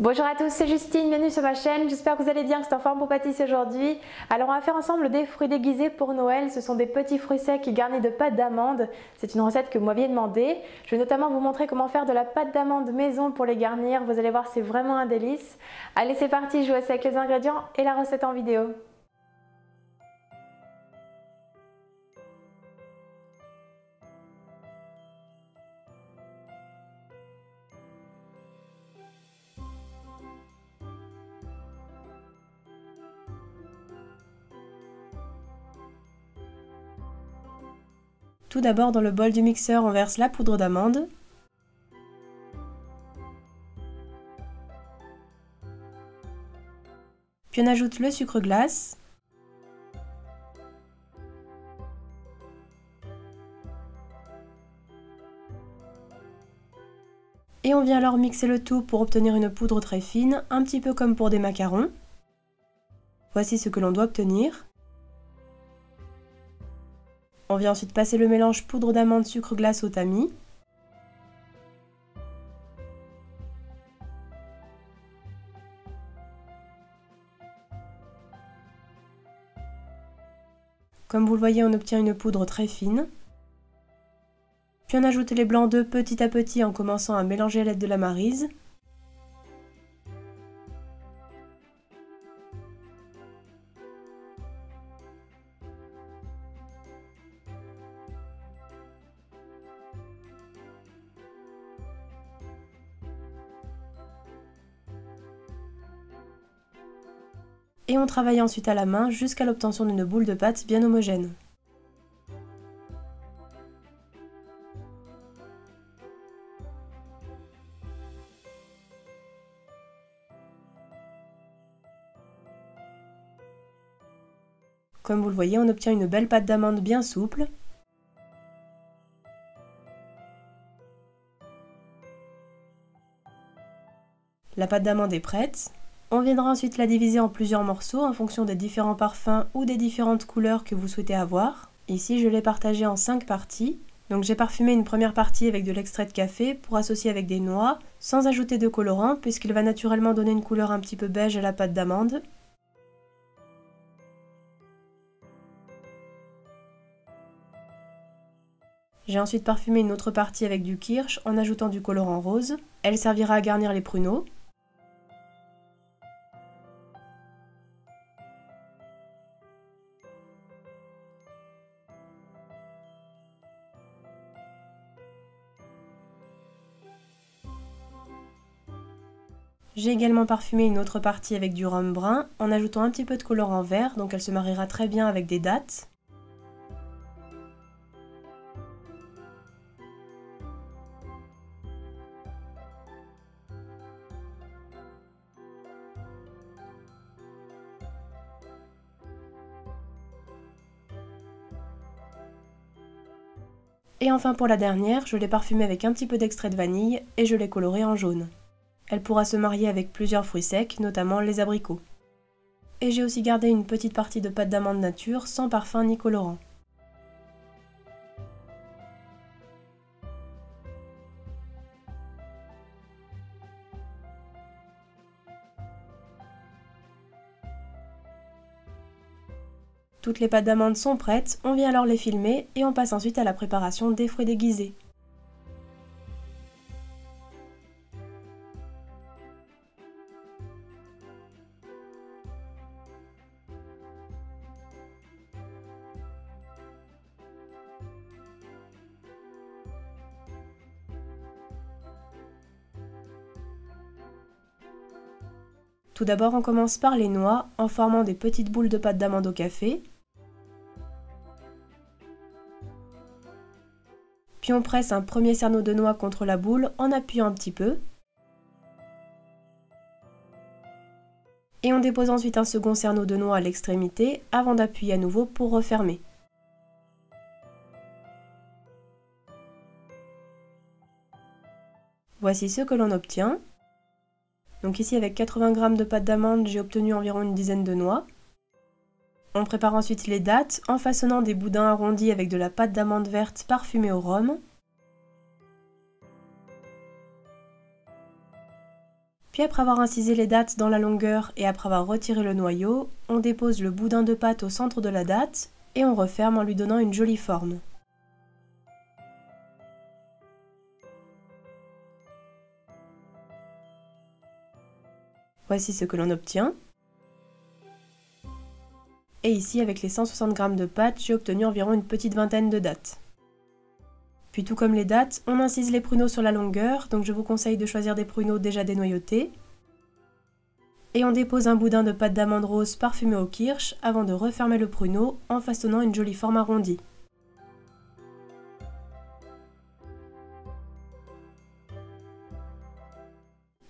Bonjour à tous, c'est Justine, bienvenue sur ma chaîne, j'espère que vous allez bien, que c'est en forme pour pâtisser aujourd'hui. Alors on va faire ensemble des fruits déguisés pour Noël, ce sont des petits fruits secs garnis de pâte d'amande. C'est une recette que vous m'aviez demandé. Je vais notamment vous montrer comment faire de la pâte d'amande maison pour les garnir, vous allez voir c'est vraiment un délice. Allez c'est parti, je vous laisse avec les ingrédients et la recette en vidéo. Tout d'abord, dans le bol du mixeur, on verse la poudre d'amande. Puis on ajoute le sucre glace. Et on vient alors mixer le tout pour obtenir une poudre très fine, un petit peu comme pour des macarons. Voici ce que l'on doit obtenir. On vient ensuite passer le mélange poudre d'amande sucre glace au tamis. Comme vous le voyez, on obtient une poudre très fine. Puis on ajoute les blancs d'œufs petit à petit en commençant à mélanger à l'aide de la maryse. Et on travaille ensuite à la main jusqu'à l'obtention d'une boule de pâte bien homogène. Comme vous le voyez, on obtient une belle pâte d'amande bien souple. La pâte d'amande est prête. On viendra ensuite la diviser en plusieurs morceaux en fonction des différents parfums ou des différentes couleurs que vous souhaitez avoir. Ici, je l'ai partagé en 5 parties. Donc j'ai parfumé une première partie avec de l'extrait de café pour associer avec des noix, sans ajouter de colorant puisqu'il va naturellement donner une couleur un petit peu beige à la pâte d'amande. J'ai ensuite parfumé une autre partie avec du kirsch en ajoutant du colorant rose. Elle servira à garnir les pruneaux. J'ai également parfumé une autre partie avec du rhum brun en ajoutant un petit peu de colorant vert, donc elle se mariera très bien avec des dattes. Et enfin pour la dernière, je l'ai parfumée avec un petit peu d'extrait de vanille et je l'ai colorée en jaune. Elle pourra se marier avec plusieurs fruits secs, notamment les abricots. Et j'ai aussi gardé une petite partie de pâte d'amande nature sans parfum ni colorant. Toutes les pâtes d'amande sont prêtes, on vient alors les filmer et on passe ensuite à la préparation des fruits déguisés. Tout d'abord, on commence par les noix en formant des petites boules de pâte d'amande au café. Puis on presse un premier cerneau de noix contre la boule en appuyant un petit peu. Et on dépose ensuite un second cerneau de noix à l'extrémité avant d'appuyer à nouveau pour refermer. Voici ce que l'on obtient. Donc ici avec 80 g de pâte d'amande, j'ai obtenu environ une dizaine de noix. On prépare ensuite les dattes en façonnant des boudins arrondis avec de la pâte d'amande verte parfumée au rhum. Puis après avoir incisé les dattes dans la longueur et après avoir retiré le noyau, on dépose le boudin de pâte au centre de la datte et on referme en lui donnant une jolie forme. Voici ce que l'on obtient. Et ici, avec les 160 g de pâte, j'ai obtenu environ une petite vingtaine de dattes. Puis tout comme les dattes, on incise les pruneaux sur la longueur, donc je vous conseille de choisir des pruneaux déjà dénoyautés. Et on dépose un boudin de pâte d'amande rose parfumé au kirsch avant de refermer le pruneau en façonnant une jolie forme arrondie.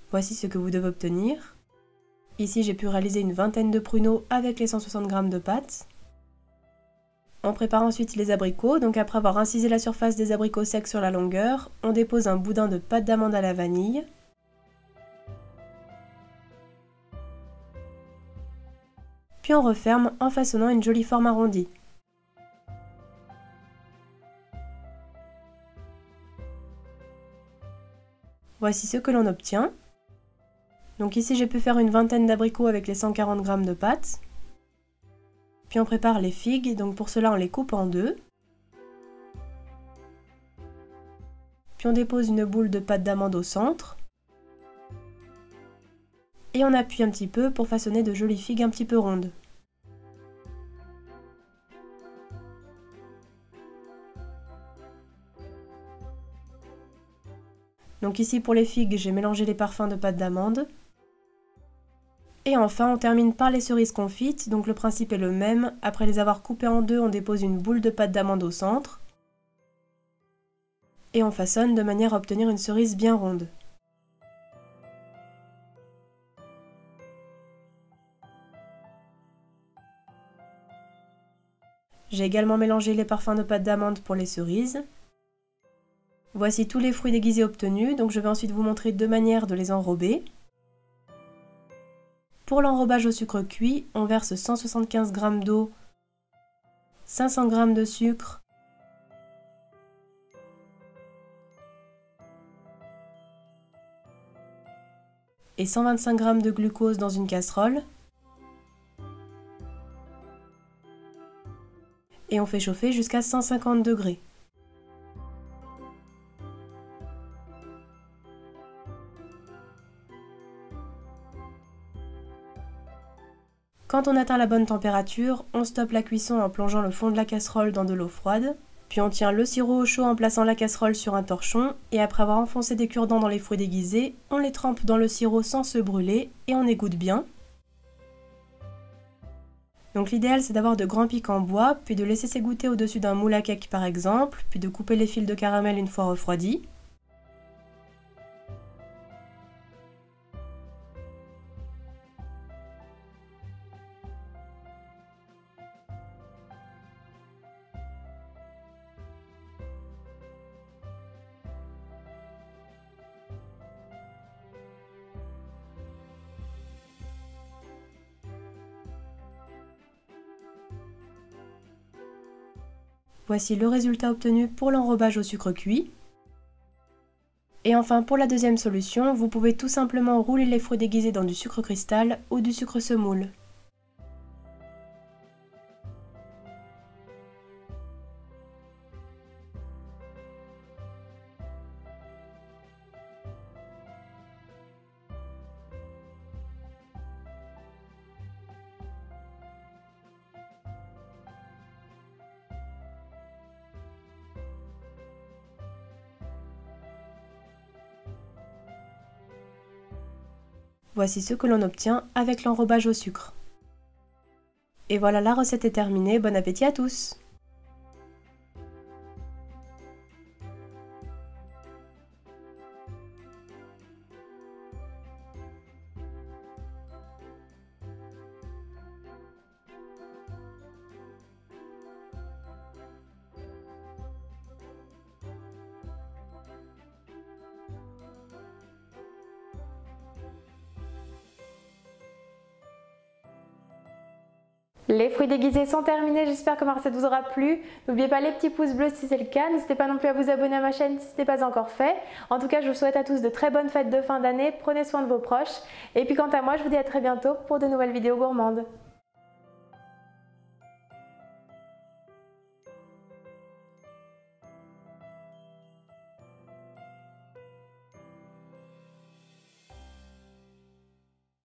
Voici ce que vous devez obtenir. Ici, j'ai pu réaliser une vingtaine de pruneaux avec les 160 g de pâte. On prépare ensuite les abricots, donc après avoir incisé la surface des abricots secs sur la longueur, on dépose un boudin de pâte d'amande à la vanille. Puis on referme en façonnant une jolie forme arrondie. Voici ce que l'on obtient. Donc ici j'ai pu faire une vingtaine d'abricots avec les 140 g de pâte. Puis on prépare les figues, donc pour cela on les coupe en deux. Puis on dépose une boule de pâte d'amande au centre. Et on appuie un petit peu pour façonner de jolies figues un petit peu rondes. Donc ici pour les figues, j'ai mélangé les parfums de pâte d'amande. Et enfin, on termine par les cerises confites, donc le principe est le même. Après les avoir coupées en deux, on dépose une boule de pâte d'amande au centre. Et on façonne de manière à obtenir une cerise bien ronde. J'ai également mélangé les parfums de pâte d'amande pour les cerises. Voici tous les fruits déguisés obtenus, donc je vais ensuite vous montrer deux manières de les enrober. Pour l'enrobage au sucre cuit, on verse 175 g d'eau, 500 g de sucre, et 125 g de glucose dans une casserole. Et on fait chauffer jusqu'à 150 degrés. Quand on atteint la bonne température, on stoppe la cuisson en plongeant le fond de la casserole dans de l'eau froide, puis on tient le sirop au chaud en plaçant la casserole sur un torchon, et après avoir enfoncé des cure-dents dans les fruits déguisés, on les trempe dans le sirop sans se brûler, et on égoutte bien. Donc l'idéal c'est d'avoir de grands pics en bois, puis de laisser s'égoutter au-dessus d'un moule à cake par exemple, puis de couper les fils de caramel une fois refroidis. Voici le résultat obtenu pour l'enrobage au sucre cuit. Et enfin pour la deuxième solution, vous pouvez tout simplement rouler les fruits déguisés dans du sucre cristal ou du sucre semoule. Voici ce que l'on obtient avec l'enrobage au sucre. Et voilà, la recette est terminée, bon appétit à tous! Les fruits déguisés sont terminés, j'espère que ma recette vous aura plu. N'oubliez pas les petits pouces bleus si c'est le cas, n'hésitez pas non plus à vous abonner à ma chaîne si ce n'est pas encore fait. En tout cas, je vous souhaite à tous de très bonnes fêtes de fin d'année, prenez soin de vos proches. Et puis quant à moi, je vous dis à très bientôt pour de nouvelles vidéos gourmandes.